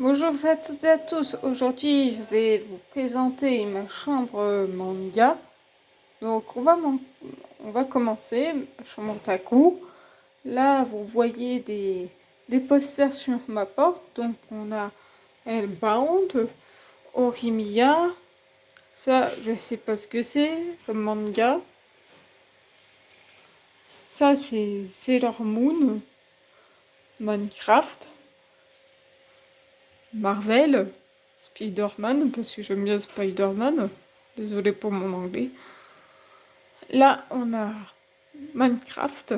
Bonjour à toutes et à tous. Aujourd'hui, je vais vous présenter ma chambre manga. Donc, on va commencer. Ma chambre otaku. Là, vous voyez des posters sur ma porte. Donc, on a Hellbound, Orimiya. Ça, je sais pas ce que c'est comme manga. Ça, c'est Sailor Moon, Minecraft, Marvel, Spider-Man, parce que j'aime bien Spider-Man. Désolée pour mon anglais. Là, on a Minecraft,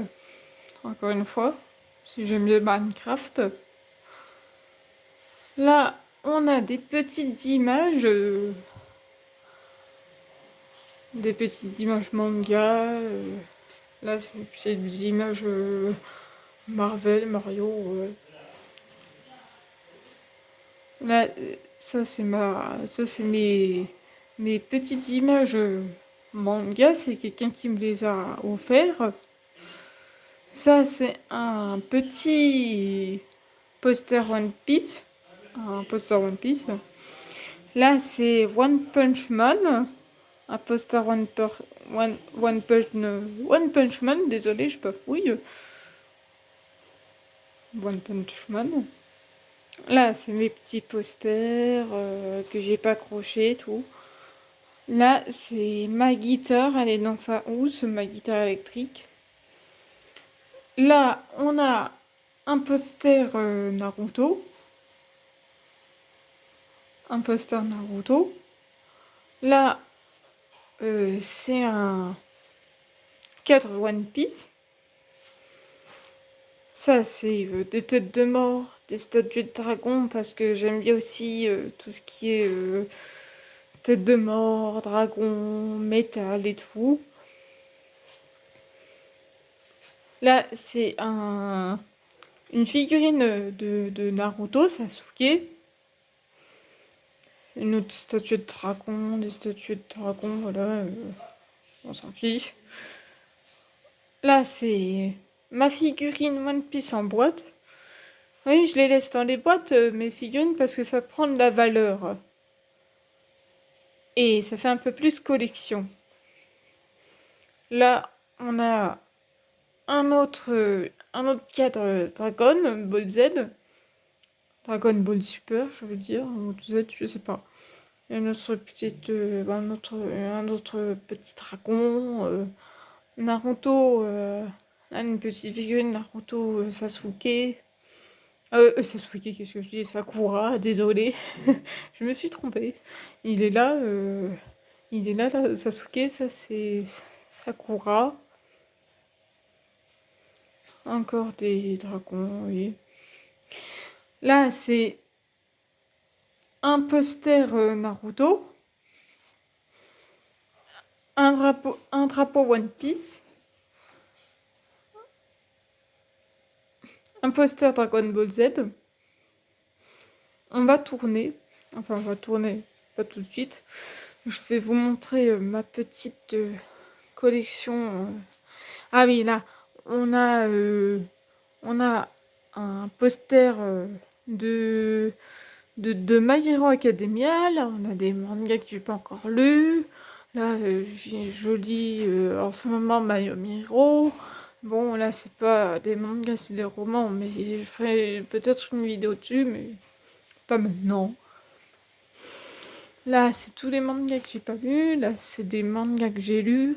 encore une fois, si j'aime bien Minecraft. Là, on a des petites images manga. Là, c'est des images Marvel, Mario. Là, ça c'est mes petites images manga. C'est quelqu'un qui me les a offerts. Ça, c'est un petit poster One Piece. Un poster One Piece. Là, c'est One Punch Man. Un poster One Punch Man. Désolé, je bafouille. One Punch Man. Là, c'est mes petits posters que j'ai pas accrochés, tout. Là, c'est ma guitare. Elle est dans sa housse, ma guitare électrique. Là, on a un poster Naruto. Un poster Naruto. Là, c'est un cadre One Piece. Ça, c'est des têtes de mort, des statues de dragon, parce que j'aime bien aussi tout ce qui est tête de mort, dragon, métal et tout. Là, c'est une figurine de Naruto, Sasuke. Une autre statue de dragon, des statues de dragon, voilà, on s'en fiche. Là, c'est ma figurine One Piece en boîte. Oui, je les laisse dans les boîtes, mes figurines, parce que ça prend de la valeur. Et ça fait un peu plus collection. Là, on a un autre cadre Dragon Ball Z. Dragon Ball Super, je veux dire, ou Z, je sais pas. Une autre petite, un autre petit dragon. Naruto, une petite figurine Naruto Sasuke. Sasuke, qu'est-ce que je dis? Sakura, désolé. Je me suis trompée. Il est là, là, Sasuke, ça c'est Sakura. Encore des dragons, oui. Là, c'est un poster Naruto. Un drapeau One Piece. Un poster Dragon Ball Z. On va tourner. Enfin, on va tourner, pas tout de suite. Je vais vous montrer ma petite collection. Ah oui, là, on a, euh, on a un poster de My Hero Academia. Là, on a des mangas que j'ai pas encore lus. Là, je lis en ce moment My Hero. Bon, là, c'est pas des mangas, c'est des romans, mais je ferai peut-être une vidéo dessus, mais pas maintenant. Là, c'est tous les mangas que j'ai pas lus. Là, c'est des mangas que j'ai lus.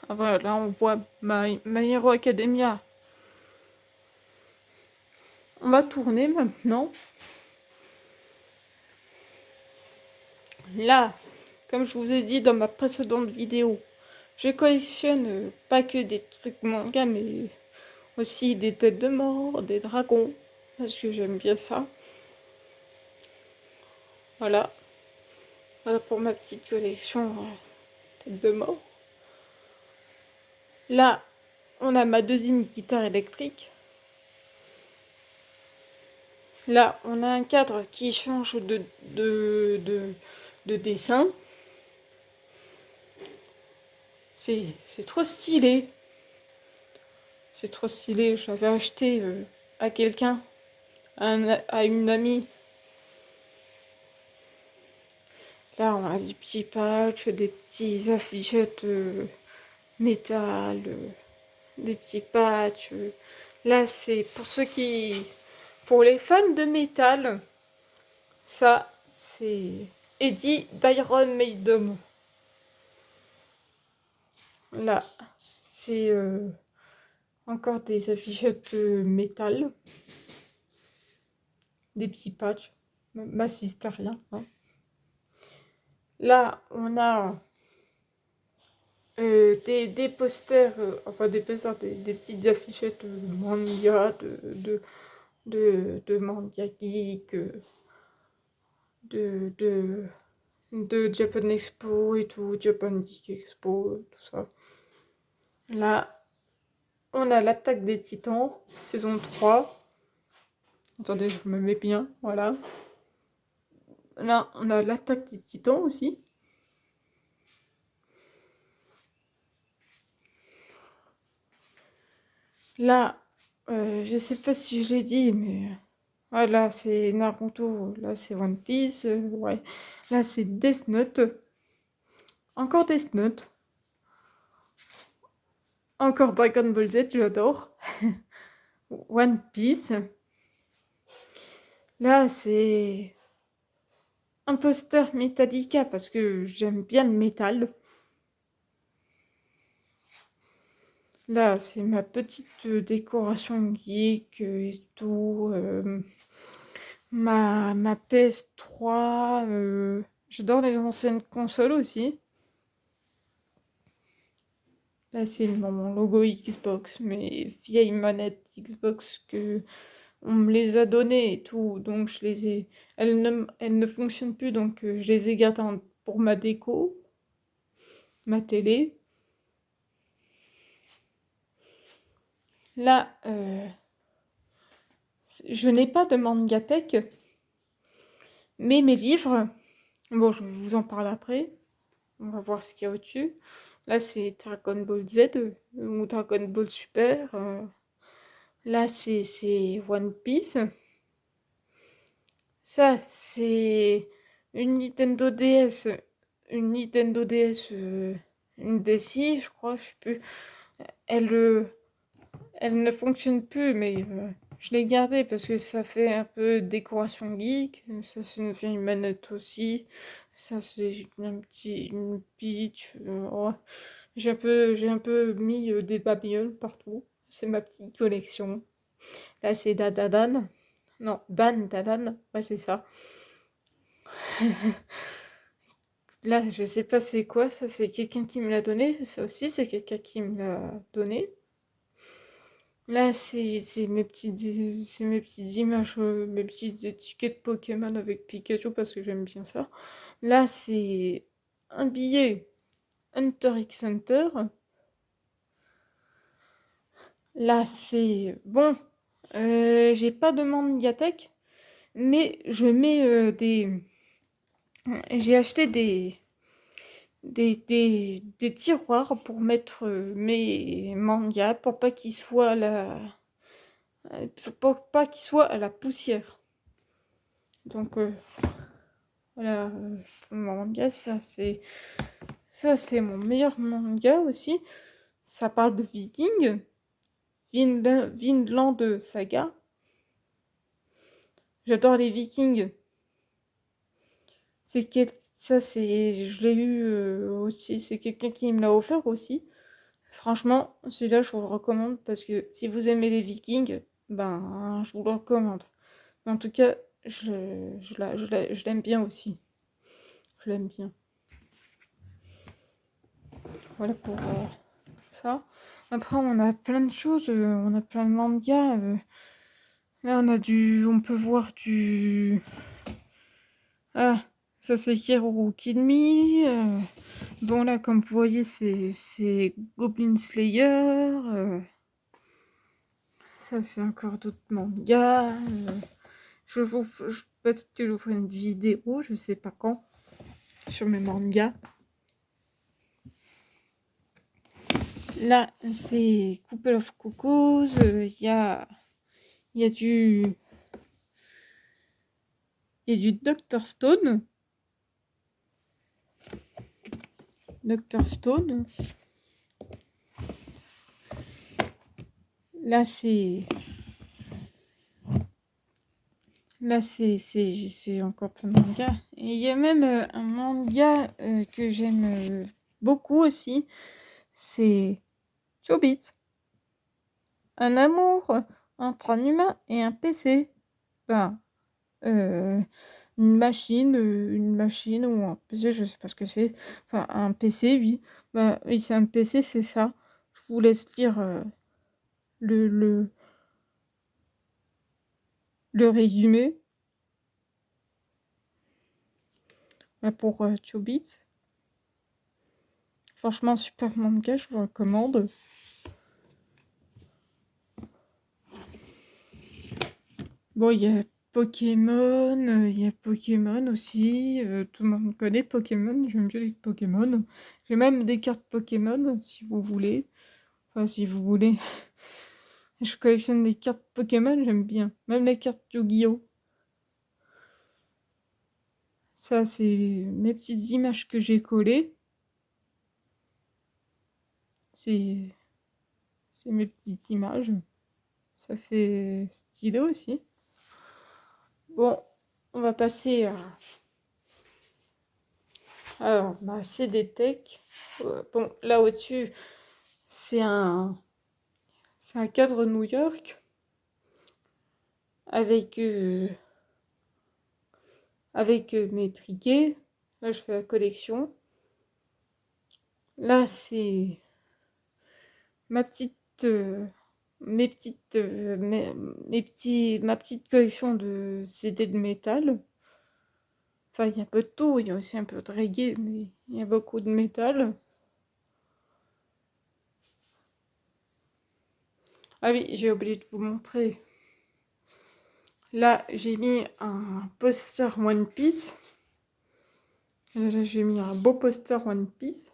Ah, voilà, là, on voit My Hero Academia. On va tourner maintenant. Là, comme je vous ai dit dans ma précédente vidéo, je collectionne pas que des trucs manga, mais aussi des têtes de mort, des dragons, parce que j'aime bien ça. Voilà. Voilà pour ma petite collection têtes de mort. Là, on a ma deuxième guitare électrique. Là, on a un cadre qui change de dessin. C'est trop stylé. C'est trop stylé. Je l'avais acheté à quelqu'un, à une amie. Là, on a des petits patchs, des petits affichettes métal, des petits patchs. Là, c'est pour ceux qui... Pour les fans de métal, ça, c'est Eddie d'Iron Maiden. Là, c'est encore des affichettes métal, des petits patchs. Ma sister, rien. Hein. Là, on a des posters, enfin des posters, des petites affichettes de manga, de manga geek, de, de Japan Expo et tout, Japan Geek Expo, tout ça. Là, on a l'attaque des titans, saison 3. Attendez, je me mets bien, voilà. Là, on a l'attaque des titans aussi. Là, je sais pas si je l'ai dit, mais là c'est Naruto, là c'est One Piece, ouais. Là c'est Death Note, encore Death Note, encore Dragon Ball Z, j'adore. One Piece. Là c'est un poster Metallica parce que j'aime bien le métal. Là c'est ma petite décoration geek et tout. Ma PS3. J'adore les anciennes consoles aussi. Là, c'est mon logo Xbox, mes vieilles manettes Xbox que on me les a données et tout, donc je les ai. Elles ne fonctionnent plus, donc je les ai gardées pour ma déco, ma télé. Là, je n'ai pas de mangathèque, mais mes livres, bon, je vous en parle après. On va voir ce qu'il y a au-dessus. Là, c'est Dragon Ball Z ou Dragon Ball Super. Là, c'est One Piece. Ça, c'est une Nintendo DS. Une Nintendo DS. Une DSi, je crois, je sais plus. Elle, elle ne fonctionne plus, mais je l'ai gardée parce que ça fait un peu décoration geek. Ça, c'est une vieille manette aussi. Ça, c'est une Peach. Ouais. J'ai un peu mis des babioles partout. C'est ma petite collection. Là, c'est Dadadan. Non, Dan Dadan. Ouais, c'est ça. Là, je sais pas c'est quoi. Ça, c'est quelqu'un qui me l'a donné. Ça aussi, c'est quelqu'un qui me l'a donné. Là, c'est mes petites images, mes petites étiquettes Pokémon avec Pikachu parce que j'aime bien ça. Là, c'est un billet Hunter x Hunter. Là, c'est bon. J'ai pas de Mandiatech, mais je mets des. J'ai acheté des tiroirs pour mettre mes mangas pour pas qu'ils soient pour pas qu'ils soient à la poussière. Donc voilà, mon manga, ça c'est mon meilleur manga aussi. Ça parle de Vikings, Vinland Saga. J'adore les Vikings. Ça c'est je l'ai eu aussi, c'est quelqu'un qui me l'a offert aussi. Franchement, celui-là, je vous le recommande parce que si vous aimez les Vikings, ben, je vous le recommande. Mais en tout cas, je l'aime bien aussi. Je l'aime bien. Voilà pour ça. Après, on a plein de choses. On a plein de mangas. Là, on peut voir du. Ah, ça c'est Hero Kidme. Bon, là, comme vous voyez, c'est Goblin Slayer. Ça, c'est encore d'autres mangas. Peut-être que je vous ferai une vidéo, je sais pas quand, sur mes mangas. Là, c'est Couple of Cocos. Il y a du Dr. Stone. Dr Stone. Là, c'est encore plein de mangas. Et il y a même un manga que j'aime beaucoup aussi. C'est Chobits. Un amour entre un humain et un PC. Ben, euh, une machine ou un PC, je sais pas ce que c'est. Enfin, un PC, oui. Ben, oui, c'est un PC, c'est ça. Je vous laisse lire le, le, le résumé. Là, pour Chobits. Franchement, super manga, je vous recommande. Bon, il y a Pokémon aussi. Tout le monde connaît Pokémon. J'aime bien les Pokémon. J'ai même des cartes Pokémon, si vous voulez. Enfin, si vous voulez. Je collectionne des cartes Pokémon, j'aime bien. Même les cartes Yu-Gi-Oh! Ça, c'est mes petites images que j'ai collées. C'est c'est mes petites images. Ça fait stylo aussi. Bon, on va passer à... Alors, ma CD Tech. Bon, là au-dessus, c'est c'est un cadre New York avec, avec mes briquets. Là, je fais la collection. Là, c'est ma petite, mes petites, ma petite collection de CD de métal. Enfin, il y a un peu de tout. Il y a aussi un peu de reggae, mais il y a beaucoup de métal. Ah oui, j'ai oublié de vous montrer. Là, j'ai mis un poster One Piece. Là, j'ai mis un beau poster One Piece.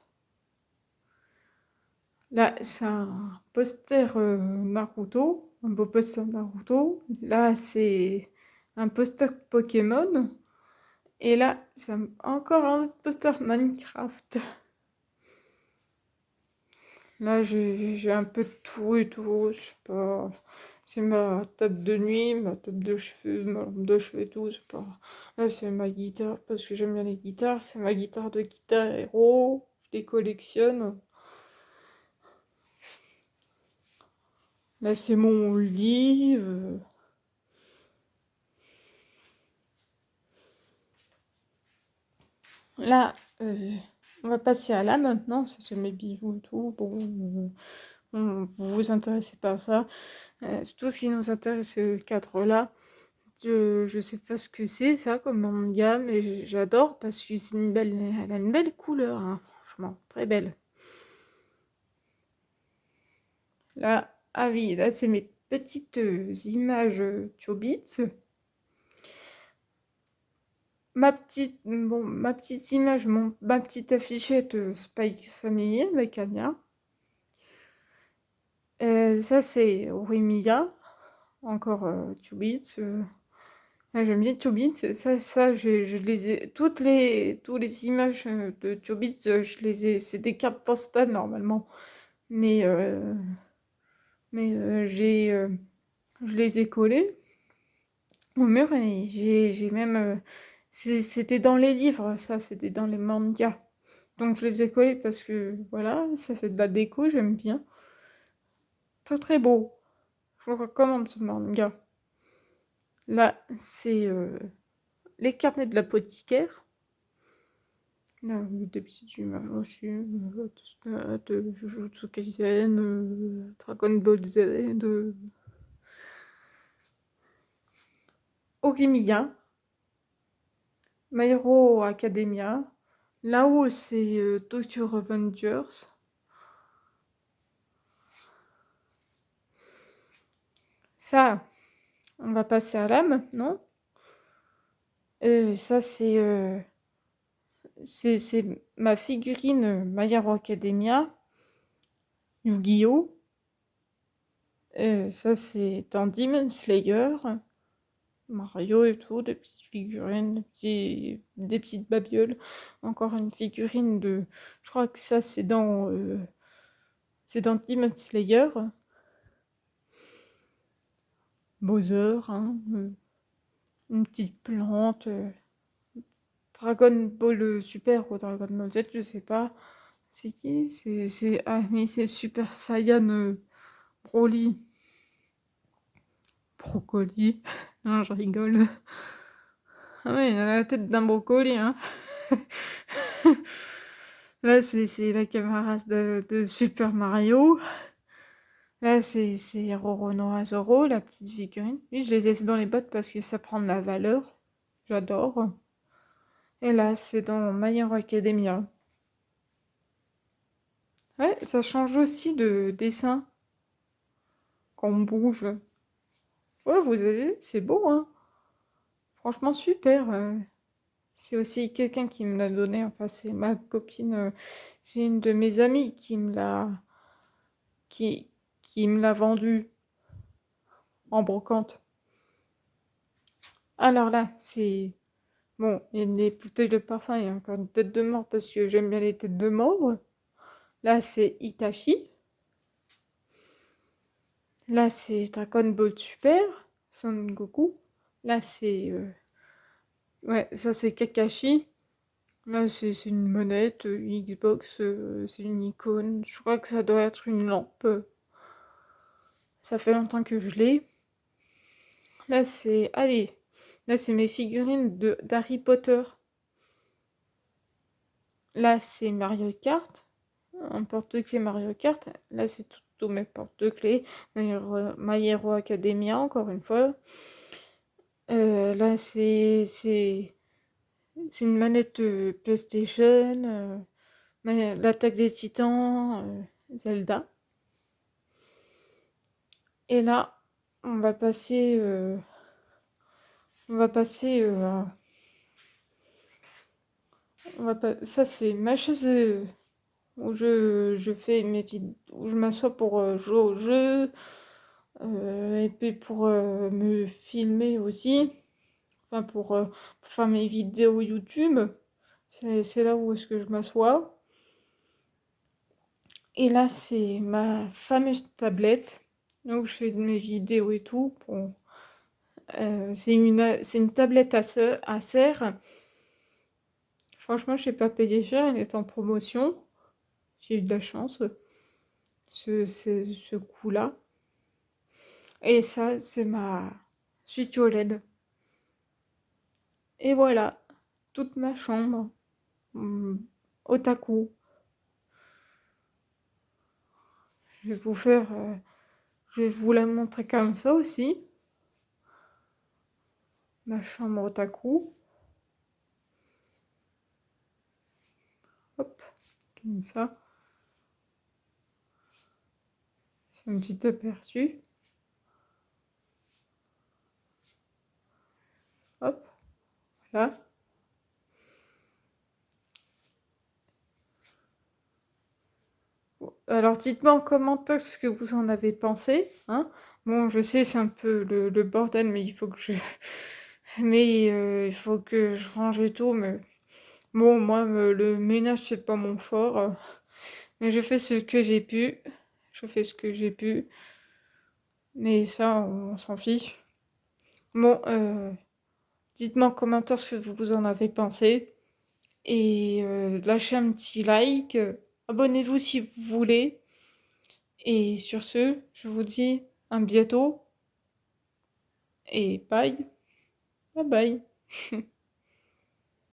Là, c'est un poster Naruto. Un beau poster Naruto. Là, c'est un poster Pokémon. Et là, c'est encore un autre poster Minecraft. Là, j'ai un peu de tout et tout. C'est pas... C'est ma table de nuit, ma table de cheveux, ma lampe de cheveux et tout. C'est pas... Là, c'est ma guitare parce que j'aime bien les guitares. C'est ma guitare de Guitar Hero. Je les collectionne. Là, c'est mon lit. Là, on va passer à là maintenant. Ça, c'est mes bijoux et tout. Bon, vous vous intéressez pas à ça. Tout ce qui nous intéresse, c'est le cadre là. Je sais pas ce que c'est ça comme manga, mais j'adore parce que c'est une belle, elle a une belle couleur, hein, franchement, très belle. Là, ah oui, là c'est mes petites images Chobits. Ma petite image, ma petite affichette Spike Family avec Anya. Ça c'est Orimiya, encore Chobits. Ah, j'aime bien Chobits, je les ai, tous les images de Chobits, je les ai, c'est des cartes postales normalement, mais, euh, mais je les ai collées au mur et j'ai même, c'était dans les livres, ça, c'était dans les mangas, donc je les ai collées parce que voilà, ça fait de la déco, j'aime bien, très très beau, je vous recommande ce manga. Là, c'est les carnets de l'apothicaire. Là, des petites images aussi, Jujutsu Kaisen, Dragon Ball Z, Orimiya, My Hero Academia. Là-haut, c'est Tokyo Revengers. Ça, on va passer à là maintenant. Ça, c'est ma figurine My Hero Academia, Yu-Gi-Oh! Ça, c'est dans Demon Slayer. Mario et tout, des petites figurines, des petites babioles. Encore une figurine de... Je crois que ça, c'est dans Demon Slayer. Bowser, hein, une petite plante. Dragon Ball Super ou Dragon Ball Z, je sais pas. C'est qui? Ah, mais c'est Super Saiyan Broly. Brocoli. Non, je rigole. Ah ouais, il a la tête d'un brocoli, hein. Là, c'est la camarade de Super Mario. Là, c'est Roronoa Zoro, la petite figurine. Oui, je les laisse dans les bottes parce que ça prend de la valeur. J'adore. Et là, c'est dans My Hero Academia. Ouais, ça change aussi de dessin quand on bouge. Ouais, vous avez vu, c'est beau, hein. Franchement, super. C'est aussi quelqu'un qui me l'a donné. Enfin, c'est ma copine. C'est une de mes amies qui, qui me l'a vendu en brocante. Alors là, c'est... Bon, il y a des bouteilles de parfum, il y a encore une tête de mort parce que j'aime bien les têtes de mort. Là, c'est Itachi. Là, c'est Dragon Ball Super, Son Goku. Là, c'est... Ouais, ça, c'est Kakashi. Là, c'est une manette, Xbox, c'est une icône. Je crois que ça doit être une lampe. Ça fait longtemps que je l'ai. Là, c'est... Allez, là, c'est mes figurines d'Harry Potter. Là, c'est Mario Kart. Un porte-clés Mario Kart. Là, c'est tous mes porte-clés. My Hero Academia, encore une fois. Là, c'est une manette PlayStation. L'attaque des Titans. Zelda. Et là, on va passer... on va passer... Ça, c'est ma chaise où je fais mes vidéos, où je m'assois pour jouer au jeu, et puis pour me filmer aussi, enfin pour faire mes vidéos YouTube. C'est là où est-ce que je m'assois. Et là, c'est ma fameuse tablette, où je fais mes vidéos et tout. Bon, c'est une tablette à serre. Franchement, je n'ai pas payé cher, elle est en promotion. J'ai eu de la chance, ce coup-là. Et ça, c'est ma Switch OLED. Et voilà, toute ma chambre. hum, Otaku. Je vais vous faire... je vais vous la montrer comme ça aussi. Ma chambre otaku. Hop, comme ça. C'est un petit aperçu. Hop, voilà. Alors dites-moi en commentaire ce que vous en avez pensé, hein. Bon, je sais, c'est un peu le bordel, mais il faut que je... Mais il faut que je range et tout, mais... Bon, moi, le ménage, c'est pas mon fort. Mais je fais ce que j'ai pu. Je fais ce que j'ai pu. Mais ça, on s'en fiche. Bon, dites-moi en commentaire ce que vous en avez pensé. Et lâchez un petit like. Abonnez-vous si vous voulez. Et sur ce, je vous dis à bientôt. Et bye. Bye bye.